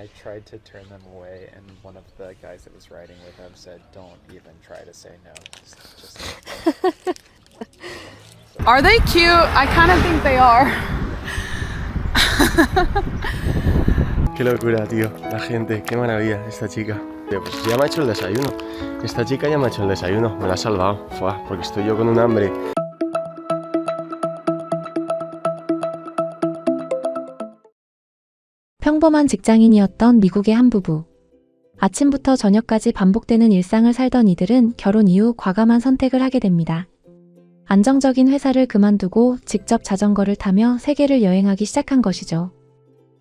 I tried to turn them away, and one of the guys that was riding with him said, "Don't even try to say no. Just Are they cute? I kind of think they are. Qué locura, tío. La gente, qué maravilla esta chica. Tío, pues ya me ha hecho el desayuno. Esta chica ya me ha hecho el desayuno. Me la ha salvado. Fua, porque estoy yo con un hambre. 평범한 직장인이었던 미국의 한 부부. 아침부터 저녁까지 반복되는 일상을 살던 이들은 결혼 이후 과감한 선택을 하게 됩니다. 안정적인 회사를 그만두고 직접 자전거를 타며 세계를 여행하기 시작한 것이죠.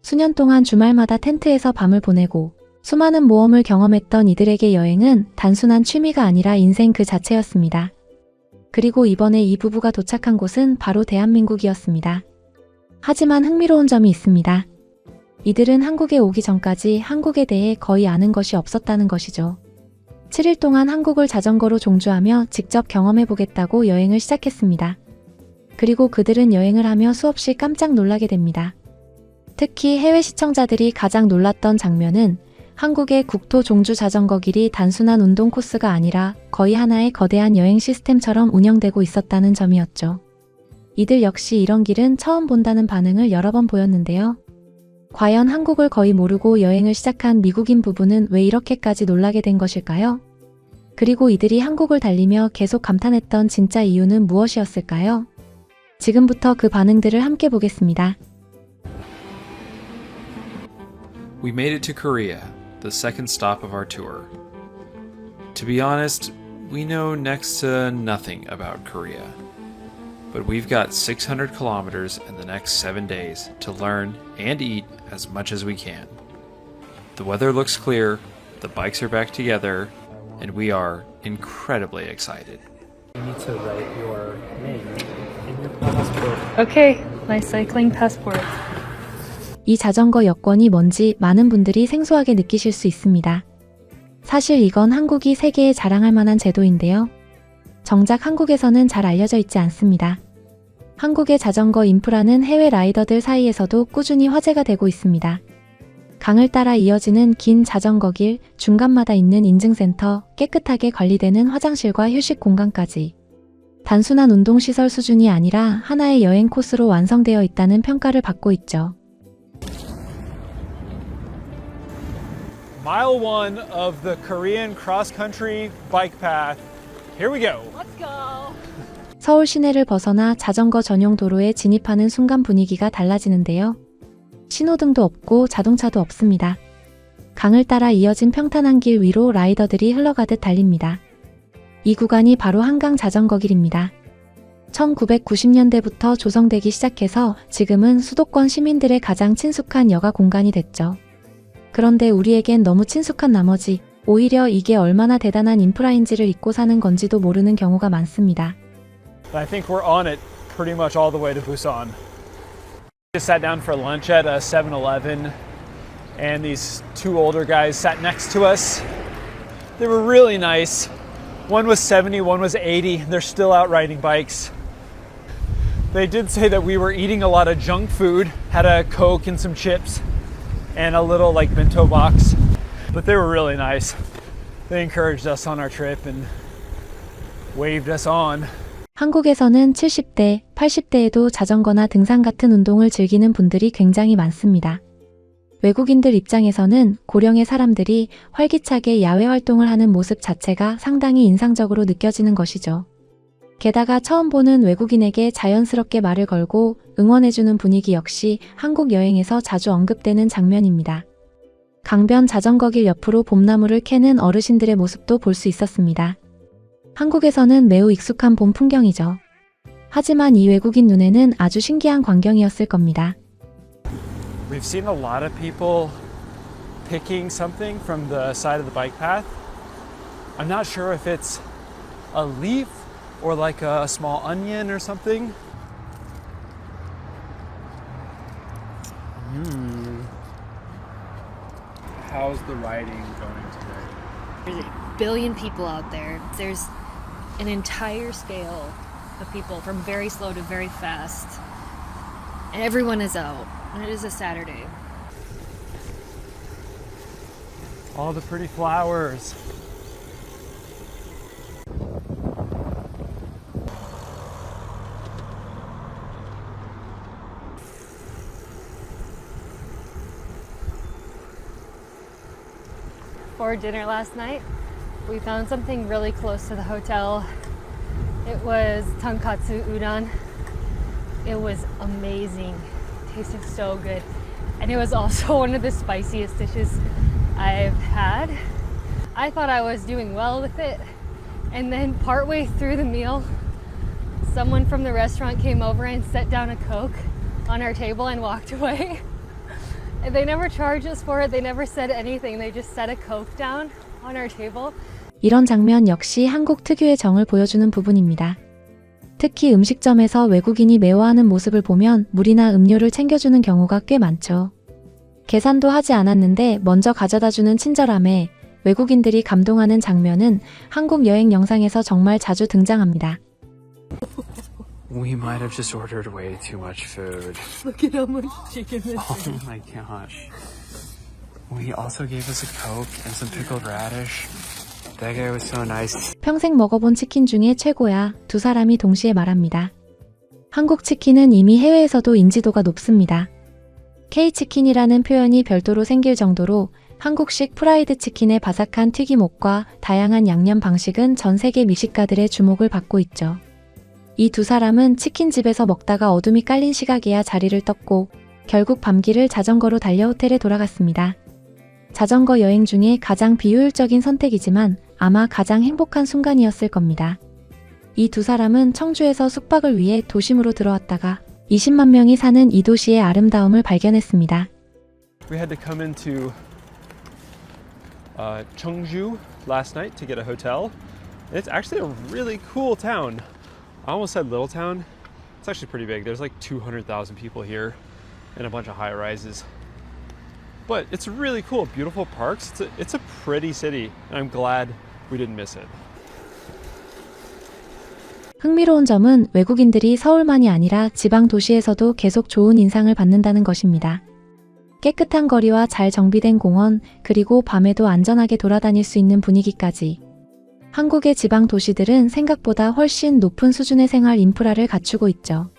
수년 동안 주말마다 텐트에서 밤을 보내고 수많은 모험을 경험했던 이들에게 여행은 단순한 취미가 아니라 인생 그 자체였습니다. 그리고 이번에 이 부부가 도착한 곳은 바로 대한민국이었습니다. 하지만 흥미로운 점이 있습니다. 이들은 한국에 오기 전까지 한국에 대해 거의 아는 것이 없었다는 것이죠. 7일 동안 한국을 자전거로 종주하며 직접 경험해보겠다고 여행을 시작했습니다. 그리고 그들은 여행을 하며 수없이 깜짝 놀라게 됩니다. 특히 해외 시청자들이 가장 놀랐던 장면은 한국의 국토 종주 자전거 길이 단순한 운동 코스가 아니라 거의 하나의 거대한 여행 시스템처럼 운영되고 있었다는 점이었죠. 이들 역시 이런 길은 처음 본다는 반응을 여러 번 보였는데요. 과연 한국을 거의 모르고 여행을 시작한 미국인 부부는 왜 이렇게까지 놀라게 된 것일까요? 그리고 이들이 한국을 달리며 계속 감탄했던 진짜 이유는 무엇이었을까요? 지금부터 그 반응들을 함께 보겠습니다. We made it to Korea, the second stop of our tour. To be honest, we know next to nothing about Korea. But we've got 600 kilometers in the next 7 days to learn and eat as much as we can. The weather looks clear, the bikes are back together, and we are incredibly excited. you need to write your name in your passport." Okay, my cycling passport. 이 자전거 여권이 뭔지 많은 분들이 생소하게 느끼실 수 있습니다. 사실 이건 한국이 세계에 자랑할 만한 제도인데요. 정작 한국에서는 잘 알려져 있지 않습니다. 한국의 자전거 인프라는 해외 라이더들 사이에서도 꾸준히 화제가 되고 있습니다. 강을 따라 이어지는 긴 자전거 길, 중간마다 있는 인증센터, 깨끗하게 관리되는 화장실과 휴식 공간까지. 단순한 운동시설 수준이 아니라 하나의 여행 코스로 완성되어 있다는 평가를 받고 있죠. Mile 1 of the Korean cross-country bike path. Here we go. Let's go. 서울 시내를 벗어나 자전거 전용 도로에 진입하는 순간 분위기가 달라지는데요. 신호등도 없고 자동차도 없습니다. 강을 따라 이어진 평탄한 길 위로 라이더들이 흘러가듯 달립니다. 이 구간이 바로 한강 자전거 길입니다. 1990년대부터 조성되기 시작해서 지금은 수도권 시민들의 가장 친숙한 여가 공간이 됐죠. 그런데 우리에겐 너무 친숙한 나머지 오히려 이게 얼마나 대단한 인프라인지를 잊고 사는 건지도 모르는 경우가 많습니다. I think we're on it pretty much all the way to Busan. Just sat down for lunch at a 7-Eleven, and these two older guys sat next to us. They were really nice. One was 70, one was 80. They're still out riding bikes. They did say that we were eating a lot of junk food, had a Coke and some chips, and a little like bento box. But they were really nice. They encouraged us on our trip and waved us on. 한국에서는 70대, 80대에도 자전거나 등산 같은 운동을 즐기는 분들이 굉장히 많습니다. 외국인들 입장에서는 고령의 사람들이 활기차게 야외 활동을 하는 모습 자체가 상당히 인상적으로 느껴지는 것이죠. 게다가 처음 보는 외국인에게 자연스럽게 말을 걸고 응원해주는 분위기 역시 한국 여행에서 자주 언급되는 장면입니다. 강변 자전거길 옆으로 봄나무를 캐는 어르신들의 모습도 볼 수 있었습니다. 한국에서는 매우 익숙한 봄 풍경이죠. 하지만 이 외국인 눈에는 아주 신기한 광경이었을 겁니다. We've seen a lot of people picking something from the side of the bike path. I'm not sure if it's a leaf or like a small onion or something. How's the riding going today? There's a billion people out there. There's an entire scale of people from very slow to very fast. And everyone is out. And it is a Saturday. All the pretty flowers. For dinner last night, we found something really close to the hotel. It was tonkatsu udon. It was amazing. Tasted so good. And it was also one of the spiciest dishes I've had. I thought I was doing well with it. And then partway through the meal, someone from the restaurant came over and set down a Coke on our table and walked away. And they never charged us for it. They never said anything. They just set a Coke down on our table. 이런 장면 역시 한국 특유의 정을 보여주는 부분입니다. 특히 음식점에서 외국인이 매워하는 모습을 보면 물이나 음료를 챙겨주는 경우가 꽤 많죠. 계산도 하지 않았는데 먼저 가져다주는 친절함에 외국인들이 감동하는 장면은 한국 여행 영상에서 정말 자주 등장합니다. We might have just ordered way too much food. Look at how much chicken this is. Oh my gosh. We also gave us a Coke and some pickled radish. That guy was so nice. 평생 먹어본 치킨 중에 최고야. 두 사람이 동시에 말합니다. 한국 치킨은 이미 해외에서도 인지도가 높습니다. K치킨이라는 표현이 별도로 생길 정도로 한국식 프라이드 치킨의 바삭한 튀김옷과 다양한 양념 방식은 전 세계 미식가들의 주목을 받고 있죠. 이 두 사람은 치킨집에서 먹다가 어둠이 깔린 시각에야 자리를 떴고 결국 밤길을 자전거로 달려 호텔에 돌아갔습니다. 자전거 여행 중에 가장 비효율적인 선택이지만 아마 가장 행복한 순간이었을 겁니다. 이 두 사람은 청주에서 숙박을 위해 도심으로 들어왔다가 20만 명이 사는 이 도시의 아름다움을 발견했습니다. We had to come into Cheongju last night to get a hotel. It's actually a really cool town. I almost said little town. It's actually pretty big. There's like 200,000 people here and a bunch of high rises. But it's really cool, beautiful parks. It's a pretty city, and I'm glad we didn't miss it. 흥미로운 점은 외국인들이 서울만이 아니라 지방 도시에서도 계속 좋은 인상을 받는다는 것입니다. 깨끗한 거리와 잘 정비된 공원, 그리고 밤에도 안전하게 돌아다닐 수 있는 분위기까지. 한국의 지방 도시들은 생각보다 훨씬 높은 수준의 생활 인프라를 갖추고 있죠.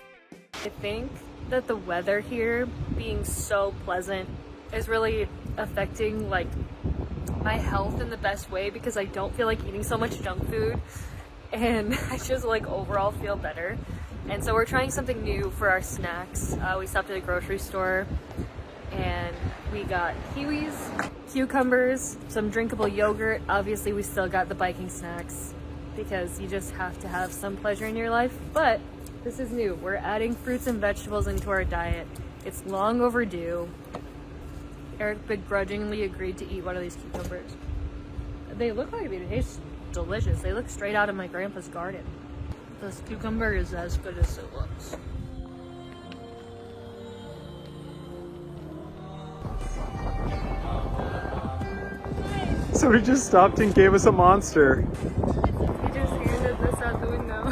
I think that the weather here being so pleasant is really affecting like my health in the best way because I don't feel like eating so much junk food and I just like overall feel better. And so we're trying something new for our snacks. We stopped at a grocery store and we got kiwis, cucumbers, some drinkable yogurt. Obviously we still got the biking snacks because you just have to have some pleasure in your life. But this is new. We're adding fruits and vegetables into our diet. It's long overdue. Eric begrudgingly agreed to eat one of these cucumbers. They look like they taste delicious. They look straight out of my grandpa's garden. This cucumber is as good as it looks. So he just stopped and gave us a monster. He just handed this out the window.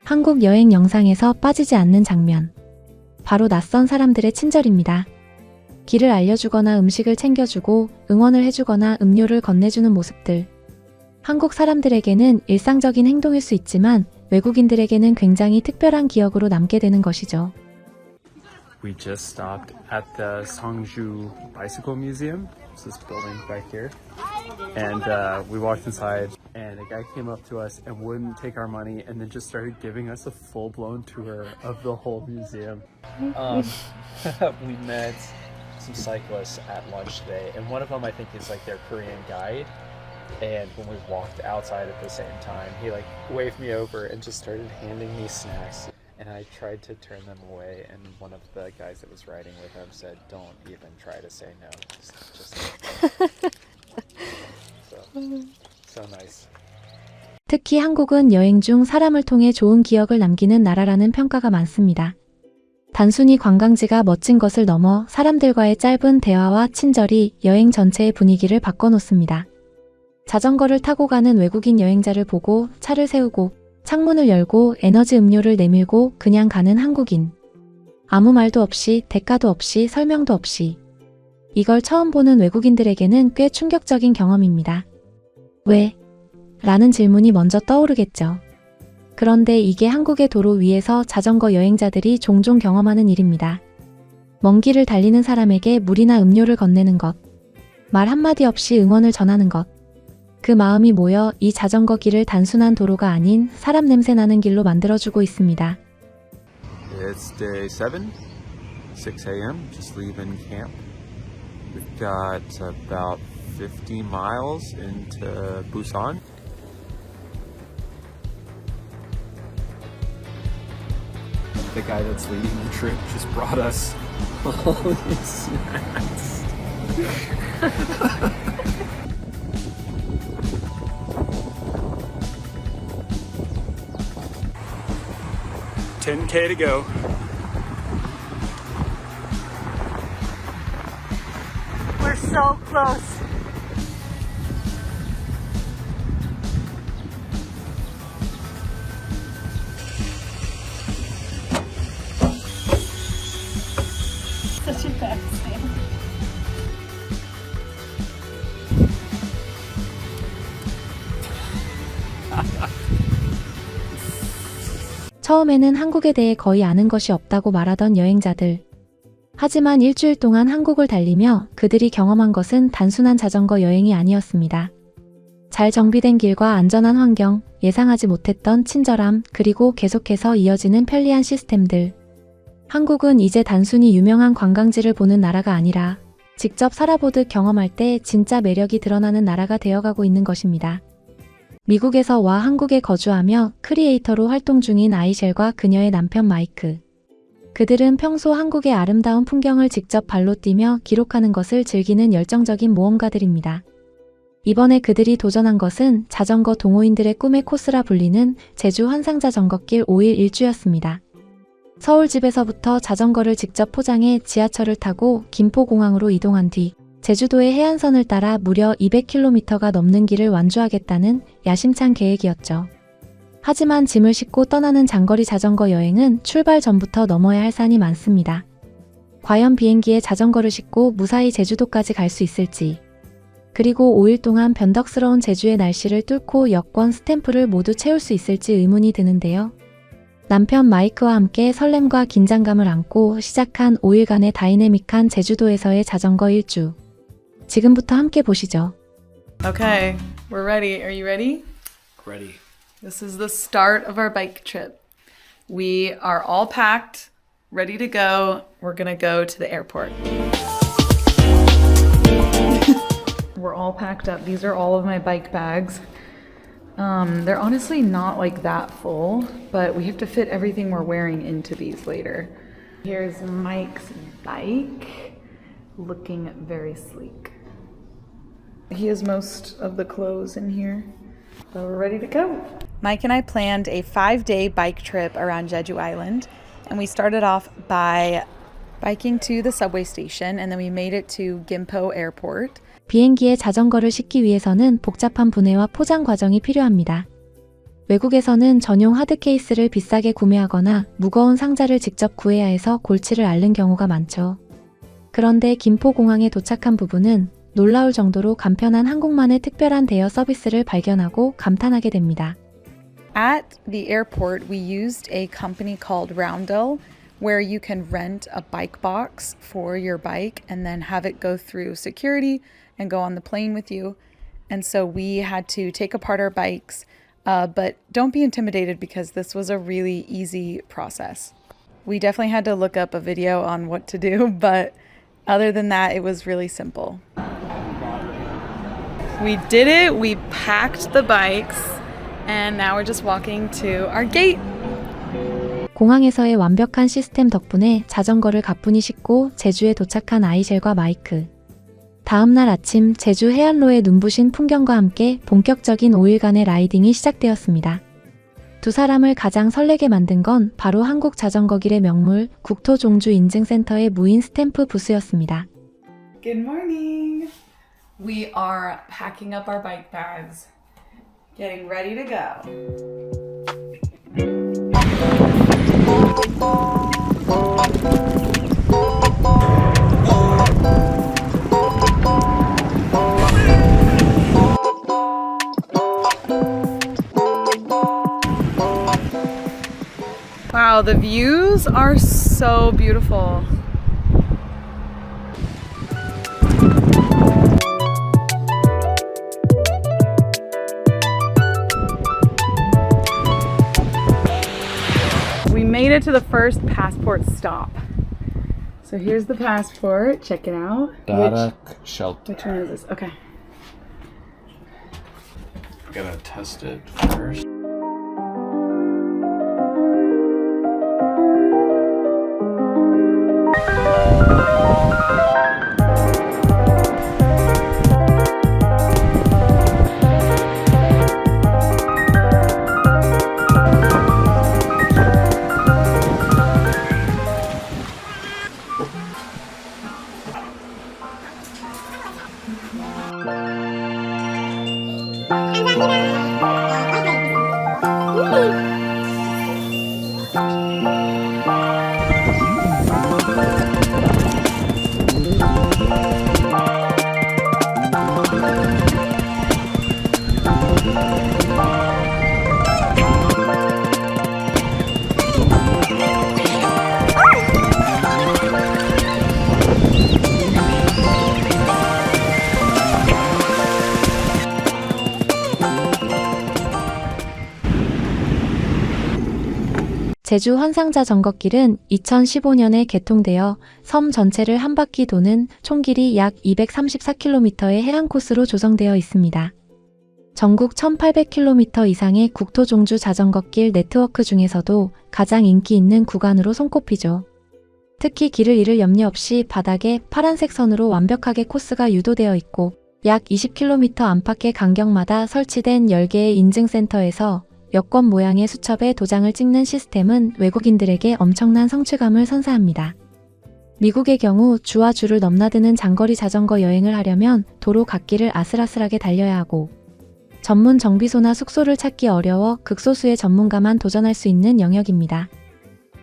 한국 여행 영상에서 빠지지 않는 장면. 바로 낯선 사람들의 친절입니다. 길을 알려주거나 음식을 챙겨주고 응원을 해주거나 음료를 건네주는 모습들. 한국 사람들에게는 일상적인 행동일 수 있지만 외국인들에게는 굉장히 특별한 기억으로 남게 되는 것이죠. We just stopped at the Songju Bicycle Museum. It's this building back here. And we walked inside and a guy came up to us and wouldn't take our money and then just started giving us a full-blown tour of the whole museum. We met some cyclists at lunch today, and one of them I think is like their Korean guide. And when we walked outside at the same time, he like waved me over and just started handing me snacks. And I tried to turn them away, and one of the guys that was riding with him said, "Don't even try to say no. Just so nice." 특히 한국은 여행 중 사람을 통해 좋은 기억을 남기는 나라라는 평가가 많습니다. 단순히 관광지가 멋진 것을 넘어 사람들과의 짧은 대화와 친절이 여행 전체의 분위기를 바꿔놓습니다. 자전거를 타고 가는 외국인 여행자를 보고 차를 세우고 창문을 열고 에너지 음료를 내밀고 그냥 가는 한국인. 아무 말도 없이 대가도 없이 설명도 없이 이걸 처음 보는 외국인들에게는 꽤 충격적인 경험입니다. 왜? 라는 질문이 먼저 떠오르겠죠. 그런데 이게 한국의 도로 위에서 자전거 여행자들이 종종 경험하는 일입니다. 먼 길을 달리는 사람에게 물이나 음료를 건네는 것, 말 한마디 없이 응원을 전하는 것, 그 마음이 모여 이 자전거 길을 단순한 도로가 아닌 사람 냄새 나는 길로 만들어주고 있습니다. It's day 7, 6 a.m., just leaving camp. We've got about 50 miles into Busan. The guy that's leading the trip just brought us all these snacks. 10K to go. We're so close. Such a bad thing. 처음에는 한국에 대해 거의 아는 것이 없다고 말하던 여행자들. 하지만 일주일 동안 한국을 달리며 그들이 경험한 것은 단순한 자전거 여행이 아니었습니다. 잘 정비된 길과 안전한 환경, 예상하지 못했던 친절함, 그리고 계속해서 이어지는 편리한 시스템들. 한국은 이제 단순히 유명한 관광지를 보는 나라가 아니라 직접 살아보듯 경험할 때 진짜 매력이 드러나는 나라가 되어가고 있는 것입니다. 미국에서 와 한국에 거주하며 크리에이터로 활동 중인 아이셸과 그녀의 남편 마이크. 그들은 평소 한국의 아름다운 풍경을 직접 발로 뛰며 기록하는 것을 즐기는 열정적인 모험가들입니다. 이번에 그들이 도전한 것은 자전거 동호인들의 꿈의 코스라 불리는 제주 환상자전거길 5일 일주였습니다. 서울 집에서부터 자전거를 직접 포장해 지하철을 타고 김포공항으로 이동한 뒤 제주도의 해안선을 따라 무려 200km가 넘는 길을 완주하겠다는 야심찬 계획이었죠. 하지만 짐을 싣고 떠나는 장거리 자전거 여행은 출발 전부터 넘어야 할 산이 많습니다. 과연 비행기에 자전거를 싣고 무사히 제주도까지 갈 수 있을지. 그리고 5일 동안 변덕스러운 제주의 날씨를 뚫고 여권 스탬프를 모두 채울 수 있을지 의문이 드는데요. 남편 마이크와 함께 설렘과 긴장감을 안고 시작한 5일간의 다이내믹한 제주도에서의 자전거 일주. 지금부터 함께 보시죠. Okay, we're ready. Are you ready? Ready. This is the start of our bike trip. We are all packed, ready to go. We're gonna go to the airport. We're all packed up. These are all of my bike bags. They're honestly not like that full, but we have to fit everything we're wearing into these later. Here's Mike's bike, looking very sleek. He has most of the clothes in here, so we're ready to go. Mike and I planned a 5-day bike trip around Jeju Island, and we started off by biking to the subway station, and then we made it to Gimpo Airport. 비행기에 자전거를 싣기 위해서는 복잡한 분해와 포장 과정이 필요합니다. 외국에서는 전용 하드 케이스를 비싸게 구매하거나 무거운 상자를 직접 구해야 해서 골치를 앓는 경우가 많죠. 그런데 김포공항에 도착한 부부는 놀라울 정도로 간편한 한국만의 특별한 대여 서비스를 발견하고 감탄하게 됩니다. At the airport, we used a company called Roundel, where you can rent a bike box for your bike and then have it go through security and go on the plane with you. And so we had to take apart our bikes, but don't be intimidated because this was a really easy process. We definitely had to look up a video on what to do, but other than that, it was really simple. We did it. We packed the bikes, and now we're just walking to our gate. 공항에서의 완벽한 시스템 덕분에 자전거를 가뿐히 싣고 제주에 도착한 아이셸과 마이크. 다음날 아침 제주 해안로의 눈부신 풍경과 함께 본격적인 5일간의 라이딩이 시작되었습니다. 두 사람을 가장 설레게 만든 건 바로 한국 자전거길의 명물 국토종주인증센터의 무인 스탬프 부스였습니다. Good morning. We are packing up our bike bags, getting ready to go. Wow, the views are so beautiful. We made it to the first passport stop. So here's the passport. Check it out. Darak Shelter. Which one is this? Okay. Gotta test it first. 제주 환상자전거길은 2015년에 개통되어 섬 전체를 한 바퀴 도는 총 길이 약 234km의 해안 코스로 조성되어 있습니다. 전국 1800km 이상의 국토종주 자전거길 네트워크 중에서도 가장 인기 있는 구간으로 손꼽히죠. 특히 길을 잃을 염려 없이 바닥에 파란색 선으로 완벽하게 코스가 유도되어 있고 약 20km 안팎의 간격마다 설치된 10개의 인증센터에서 여권 모양의 수첩에 도장을 찍는 시스템은 외국인들에게 엄청난 성취감을 선사합니다. 미국의 경우 주와 주를 넘나드는 장거리 자전거 여행을 하려면 도로 갓길을 아슬아슬하게 달려야 하고 전문 정비소나 숙소를 찾기 어려워 극소수의 전문가만 도전할 수 있는 영역입니다.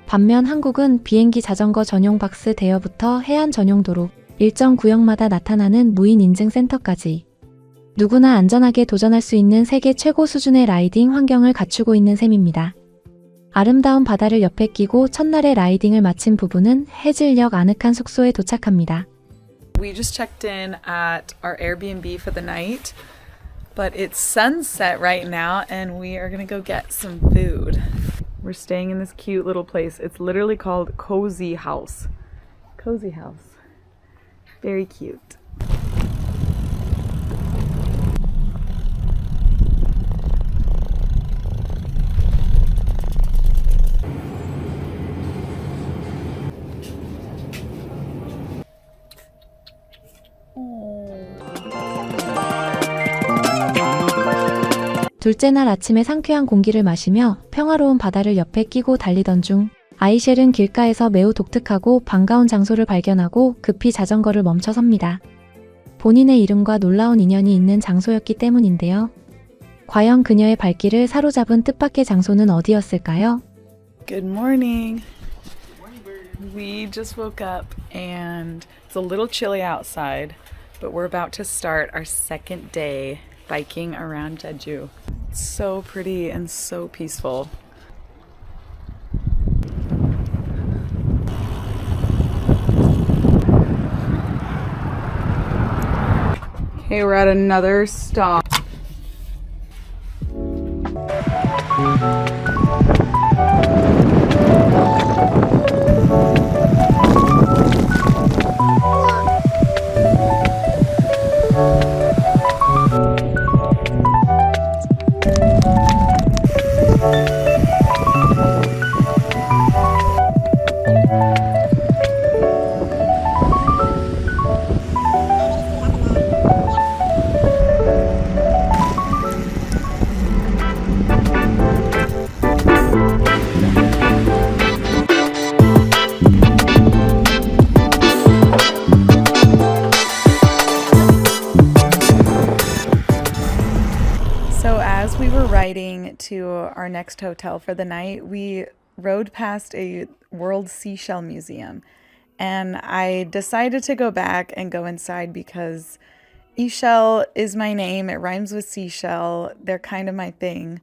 반면 한국은 비행기 자전거 전용 박스 대여부터 해안 전용 도로, 일정 구역마다 나타나는 무인 인증센터까지 누구나 안전하게 도전할 수 있는 세계 최고 수준의 라이딩 환경을 갖추고 있는 셈입니다. 아름다운 바다를 옆에 끼고 첫날의 라이딩을 마친 부부는 해질녘 아늑한 숙소에 도착합니다. We just checked in at our Airbnb for the night, but it's sunset right now and we are gonna go get some food. We're staying in this cute little place. It's literally called Cozy House. Cozy House. Very cute. 둘째 날 아침에 상쾌한 공기를 마시며 평화로운 바다를 옆에 끼고 달리던 중 아이셸은 길가에서 매우 독특하고 반가운 장소를 발견하고 급히 자전거를 멈춰섭니다. 본인의 이름과 놀라운 인연이 있는 장소였기 때문인데요. 과연 그녀의 발길을 사로잡은 뜻밖의 장소는 어디였을까요? Good morning. We just woke up and it's a little chilly outside, but we're about to start our second day biking around Jeju. It's so pretty and so peaceful. Okay, we're at another stop. Riding to our next hotel for the night, we rode past a World Seashell Museum, and I decided to go back and go inside because Ishell is my name. It rhymes with seashell. They're kind of my thing.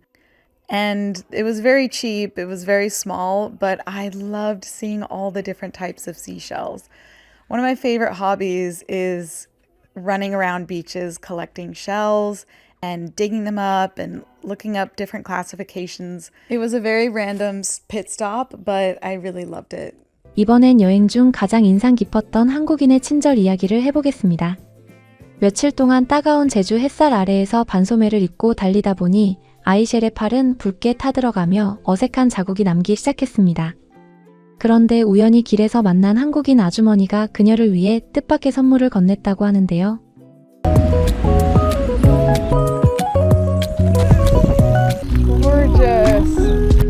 And it was very cheap, it was very small, but I loved seeing all the different types of seashells. One of my favorite hobbies is running around beaches collecting shells and digging them up and looking up different classifications. It was a very random pit stop, but I really loved it. 이번엔 여행 중 가장 인상 깊었던 한국인의 친절 이야기를 해보겠습니다. 며칠 동안 따가운 제주 햇살 아래에서 반소매를 입고 달리다 보니 아이셸의 팔은 붉게 타들어가며 어색한 자국이 남기 시작했습니다. 그런데 우연히 길에서 만난 한국인 아주머니가 그녀를 위해 뜻밖의 선물을 건넸다고 하는데요. Gorgeous.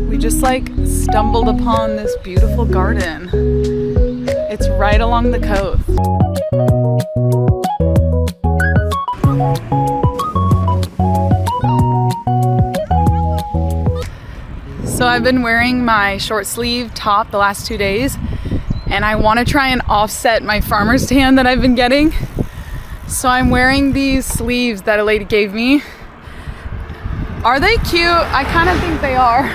We just stumbled upon this beautiful garden. It's right along the coast. So I've been wearing my short sleeve top the last 2 days, and I want to try and offset my farmer's tan that I've been getting. So I'm wearing these sleeves that a lady gave me. Are they cute? I kind of think they are.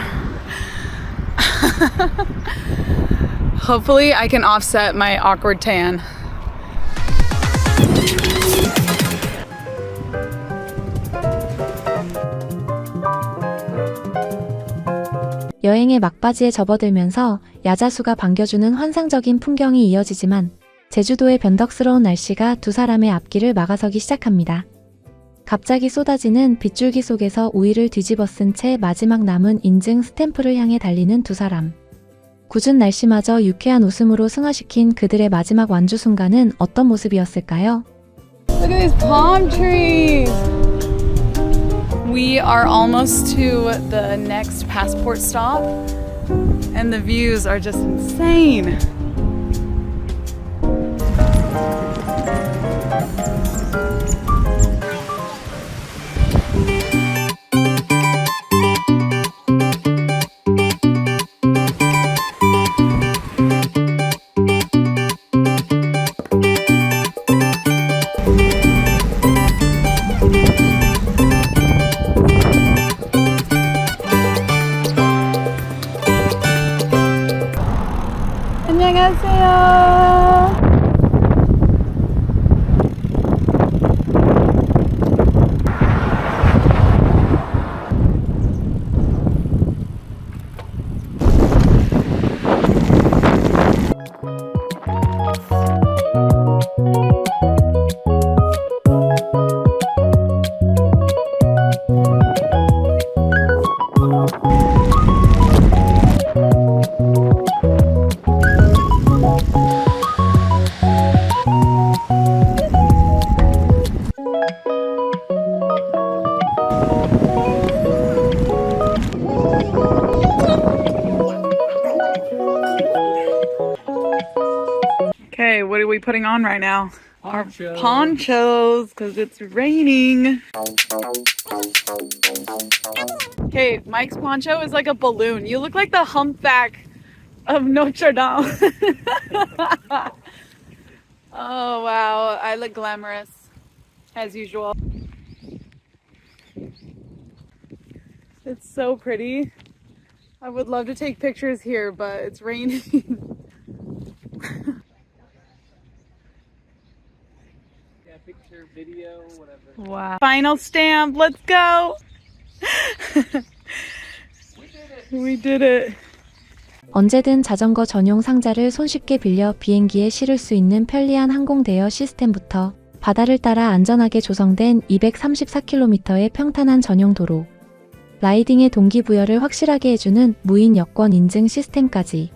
Hopefully I can offset my awkward tan. 여행의 막바지에 접어들면서 야자수가 반겨주는 환상적인 풍경이 이어지지만 제주도의 변덕스러운 날씨가 두 사람의 앞길을 막아서기 시작합니다. 갑자기 쏟아지는 빗줄기 속에서 우위를 뒤집어 쓴 채 마지막 남은 인증 스탬프를 향해 달리는 두 사람. 궂은 날씨마저 유쾌한 웃음으로 승화시킨 그들의 마지막 완주 순간은 어떤 모습이었을까요? Look at these palm trees! We are almost to the next passport stop, and the views are just insane. 안녕하세요. Okay, what are we putting on right now? Ponchos. Our ponchos, because it's raining. Okay, Mike's poncho is like a balloon. You look like the humpback of Notre Dame. Oh, wow. I look glamorous, as usual. It's so pretty. I would love to take pictures here, but it's raining. Yeah, picture, video, whatever. Wow. Final stamp. Let's go. We did it. 언제든 자전거 전용 상자를 손쉽게 빌려 비행기에 실을 수 있는 편리한 항공 대여 시스템부터 바다를 따라 안전하게 조성된 234km의 평탄한 전용 도로, 라이딩의 동기부여를 확실하게 해주는 무인 여권 인증 시스템까지.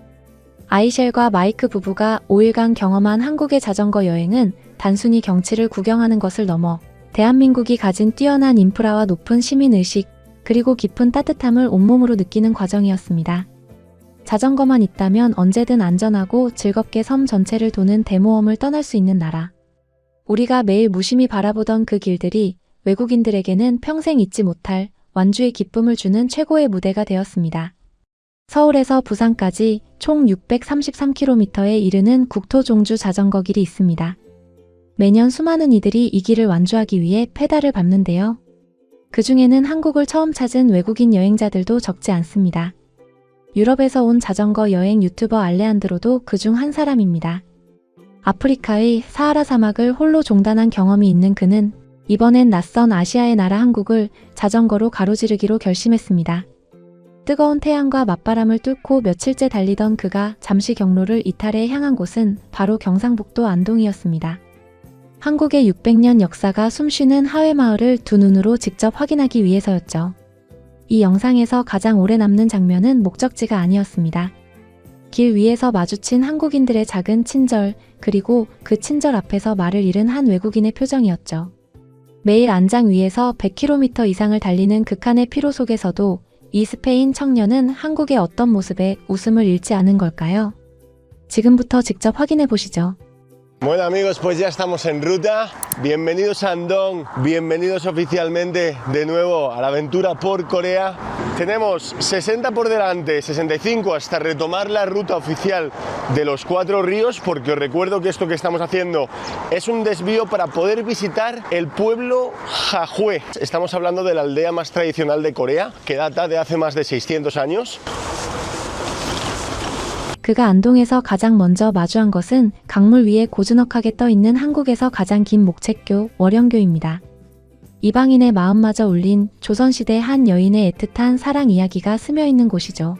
아이셸과 마이크 부부가 5일간 경험한 한국의 자전거 여행은 단순히 경치를 구경하는 것을 넘어 대한민국이 가진 뛰어난 인프라와 높은 시민의식, 그리고 깊은 따뜻함을 온몸으로 느끼는 과정이었습니다. 자전거만 있다면 언제든 안전하고 즐겁게 섬 전체를 도는 대모험을 떠날 수 있는 나라. 우리가 매일 무심히 바라보던 그 길들이 외국인들에게는 평생 잊지 못할 완주의 기쁨을 주는 최고의 무대가 되었습니다. 서울에서 부산까지 총 633km에 이르는 국토종주 자전거 길이 있습니다. 매년 수많은 이들이 이 길을 완주하기 위해 페달을 밟는데요. 그 중에는 한국을 처음 찾은 외국인 여행자들도 적지 않습니다. 유럽에서 온 자전거 여행 유튜버 알레한드로도 그중 한 사람입니다. 아프리카의 사하라 사막을 홀로 종단한 경험이 있는 그는 이번엔 낯선 아시아의 나라 한국을 자전거로 가로지르기로 결심했습니다. 뜨거운 태양과 맞바람을 뚫고 며칠째 달리던 그가 잠시 경로를 이탈해 향한 곳은 바로 경상북도 안동이었습니다. 한국의 600년 역사가 숨쉬는 하회마을을 두 눈으로 직접 확인하기 위해서였죠. 이 영상에서 가장 오래 남는 장면은 목적지가 아니었습니다. 길 위에서 마주친 한국인들의 작은 친절, 그리고 그 친절 앞에서 말을 잃은 한 외국인의 표정이었죠. 매일 안장 위에서 100km 이상을 달리는 극한의 피로 속에서도 이 스페인 청년은 한국의 어떤 모습에 웃음을 잃지 않은 걸까요? 지금부터 직접 확인해 보시죠. Bueno amigos, pues ya estamos en ruta. Bienvenidos a Andong, bienvenidos oficialmente de nuevo a la aventura por Corea. Tenemos 60 por delante, 65 hasta retomar la ruta oficial de los 4 ríos, porque os recuerdo que esto que estamos haciendo es un desvío para poder visitar el pueblo Jahue. Estamos hablando de la aldea más tradicional de Corea, que data de hace más de 600 años. 그가 안동에서 가장 먼저 마주한 것은 강물 위에 고즈넉하게 떠있는 한국에서 가장 긴 목책교, 월영교입니다. 이방인의 마음마저 울린 조선시대 한 여인의 애틋한 사랑 이야기가 스며있는 곳이죠.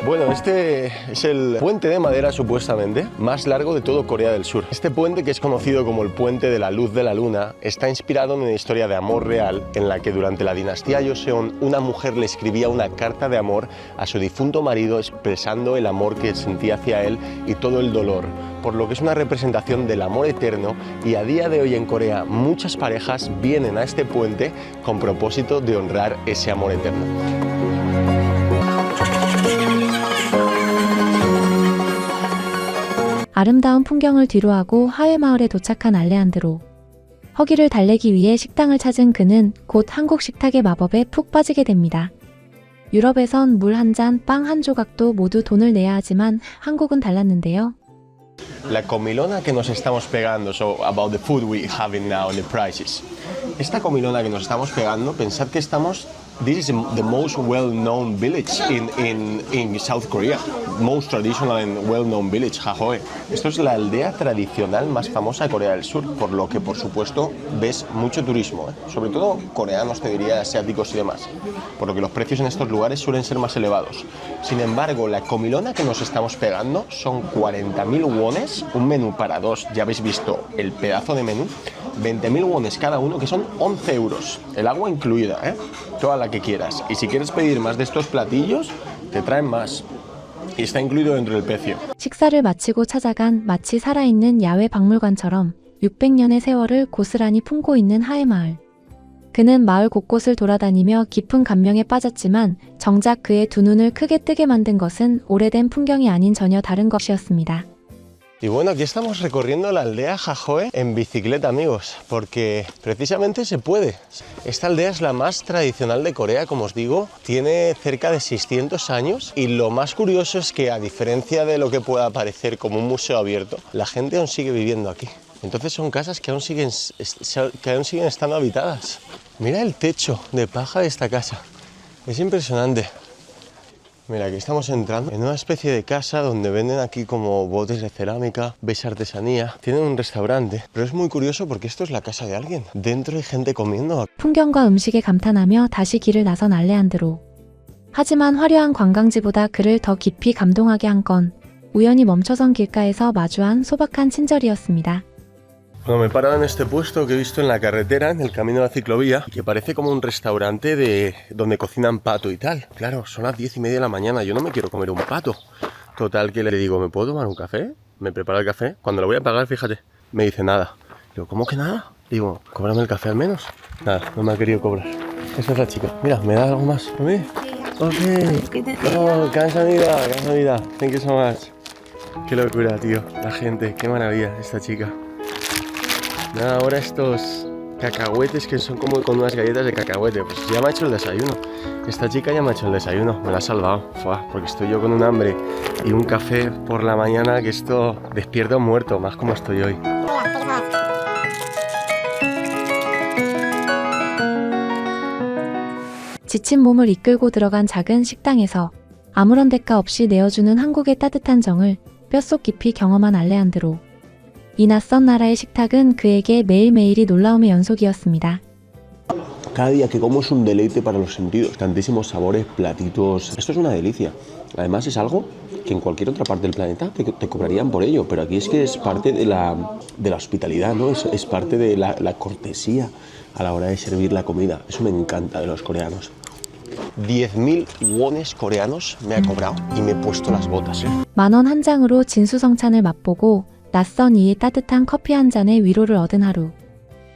Bueno, este es el puente de madera supuestamente más largo de todo Corea del Sur. Este puente, que es conocido como el puente de la luz de la luna, está inspirado en una historia de amor real en la que durante la dinastía Joseon una mujer le escribía una carta de amor a su difunto marido expresando el amor que sentía hacia él y todo el dolor, por lo que es una representación del amor eterno, y a día de hoy en Corea muchas parejas vienen a este puente con propósito de honrar ese amor eterno. 아름다운 풍경을 뒤로하고 하회마을에 도착한 알레한드로. 허기를 달래기 위해 식당을 찾은 그는 곧 한국 식탁의 마법에 푹 빠지게 됩니다. 유럽에선 물 한 잔, 빵 한 조각도 모두 돈을 내야 하지만 한국은 달랐는데요. La comilona que nos estamos pegando, so about the food we having now and the prices. Esta comilona que nos estamos pegando, pensad que estamos, this is the most well-known village in South Korea, most traditional and well-known village, Jahue. Esto es la aldea tradicional más famosa de Corea del Sur, por lo que por supuesto ves mucho turismo, sobre todo coreanos, te diría, asiáticos y demás, por lo que los precios en estos lugares suelen ser más elevados. Sin embargo, la comilona que nos estamos pegando son 40.000 wones, un menú para dos, ya habéis visto el pedazo de menú, 20.000 wones cada uno, que son 11 euros, el agua incluida, toda la que quieras. Y si quieres pedir más de estos platillos, te traen más. Y está incluido dentro del precio. 식사를 마치고 찾아간 마치 살아있는 야외 박물관처럼 600년의 세월을 고스란히 품고 있는 하회마을. 그는 마을 곳곳을 돌아다니며 깊은 감명에 빠졌지만 정작 그의 두 눈을 크게 뜨게 만든 것은 오래된 풍경이 아닌 전혀 다른 것이었습니다. Y bueno, aquí estamos recorriendo la aldea Jahue en bicicleta, amigos, porque precisamente se puede. Esta aldea es la más tradicional de Corea, como os digo, tiene cerca de 600 años, y lo más curioso es que, a diferencia de lo que pueda parecer como un museo abierto, la gente aún sigue viviendo aquí. Entonces son casas que aún siguen estando habitadas. Mira el techo de paja de esta casa, es impresionante. Mira, aquí estamos entrando en una especie de casa donde venden aquí como botes de cerámica, ves artesanía, tienen un restaurante, pero es muy curioso porque esto es la casa de alguien. Dentro hay gente comiendo. 풍경과 음식에 감탄하며 다시 길을 나선 알레한드로. 하지만 화려한 관광지보다 그를 더 깊이 감동하게 한 건 우연히 멈춰선 길가에서 마주한 소박한 친절이었습니다. Bueno, me he parado en este puesto que he visto en la carretera, en el camino de la ciclovía, que parece como un restaurante de donde cocinan pato y tal. Claro, son las 10:30 de la mañana, yo no me quiero comer un pato. Total, que le digo, ¿me puedo tomar un café? Me prepara el café. Cuando lo voy a pagar, fíjate, me dice nada. Digo, ¿cómo que nada? Digo, cóbrame el café al menos. Nada, no me ha querido cobrar. Esa es la chica. Mira, ¿me da algo más? ¿A mí? Ok. No, 감사합니다, 감사합니다. Thank you so much. Qué locura, tío. La gente, qué maravilla esta chica. Nada, ahora estos cacahuetes que son como con unas galletas de cacahuete. Pues ya me ha hecho el desayuno. Esta chica ya me ha hecho el desayuno, me la ha salvado. Fua, porque estoy yo con un hambre y un café por la mañana que esto despierta un muerto, más como estoy hoy. 지친 몸을 이끌고 들어간 작은 식당에서 아무런 대가 없이 내어주는 한국의 따뜻한 정을 뼛속 깊이 경험한 알레한드로. 이 낯선 나라의 식탁은 그에게 매일매일이 놀라움의 연속이었습니다. Cada día que como es un deleite para los sentidos, tantísimos sabores, platitos. Esto es una delicia. Además es algo que en cualquier otra parte del planeta te cobrarían por ello, pero aquí es que es parte de la hospitalidad, ¿no? Es parte de la cortesía a la hora de servir la comida. Eso me encanta de los coreanos. 10.000 wones coreanos me ha cobrado y me he puesto las botas. 10,000원 한 장으로 진수성찬을 맛보고 낯선 이의 따뜻한 커피 한 잔에 위로를 얻은 하루.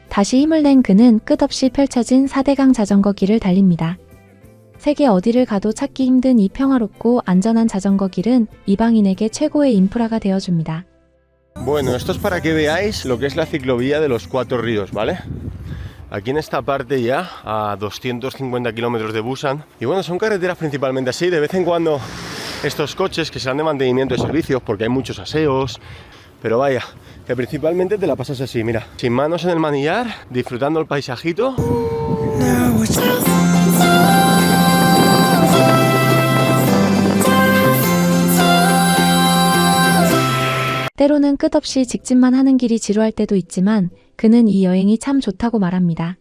다시 힘을 낸 그는 끝없이 펼쳐진 4대강 자전거 길을 달립니다. 세계 어디를 가도 찾기 힘든 이 평화롭고 안전한 자전거 길은 이방인에게 최고의 인프라가 되어줍니다. Bueno, esto es para que veáis lo que es la ciclovía de los 4 ríos, ¿vale? Aquí en esta parte ya, a 250 kilómetros de Busan. Y bueno, son carreteras principalmente así. De vez en cuando estos coches que serán de mantenimiento de servicios porque hay muchos aseos. Pero vaya, que principalmente te la pasas así, mira. Sin manos en el manillar, disfrutando el paisajito. 때로는 끝없이 직진만 하는 길이 지루할 때도 있지만 그는 이 여행이 참 좋다고 말합니다.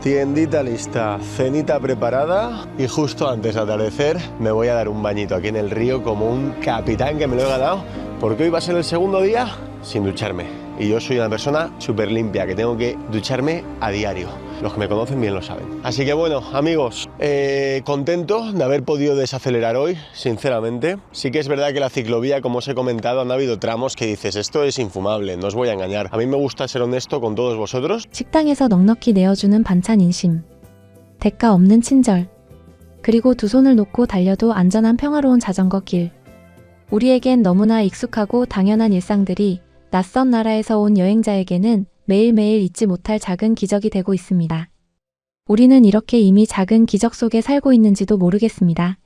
Tiendita lista, cenita preparada y justo antes de atardecer me voy a dar un bañito aquí en el río como un capitán que me lo he ganado porque hoy va a ser el segundo día sin ducharme y yo soy una persona súper limpia que tengo que ducharme a diario. Los que me conocen bien lo saben. Así que bueno, amigos, contento de haber podido desacelerar hoy, sinceramente. Sí que es verdad que la ciclovía, como os he comentado, han habido tramos que dices, esto es infumable, no os voy a engañar. A mí me gusta ser honesto con todos vosotros. 식당에서 넉넉히 내어주는 반찬 인심, 대가 없는 친절, 그리고 두 손을 놓고 달려도 안전한 평화로운 자전거 길. 우리에겐 너무나 익숙하고 당연한 일상들이 낯선 나라에서 온 여행자에게는 매일매일 잊지 못할 작은 기적이 되고 있습니다. 우리는 이렇게 이미 작은 기적 속에 살고 있는지도 모르겠습니다.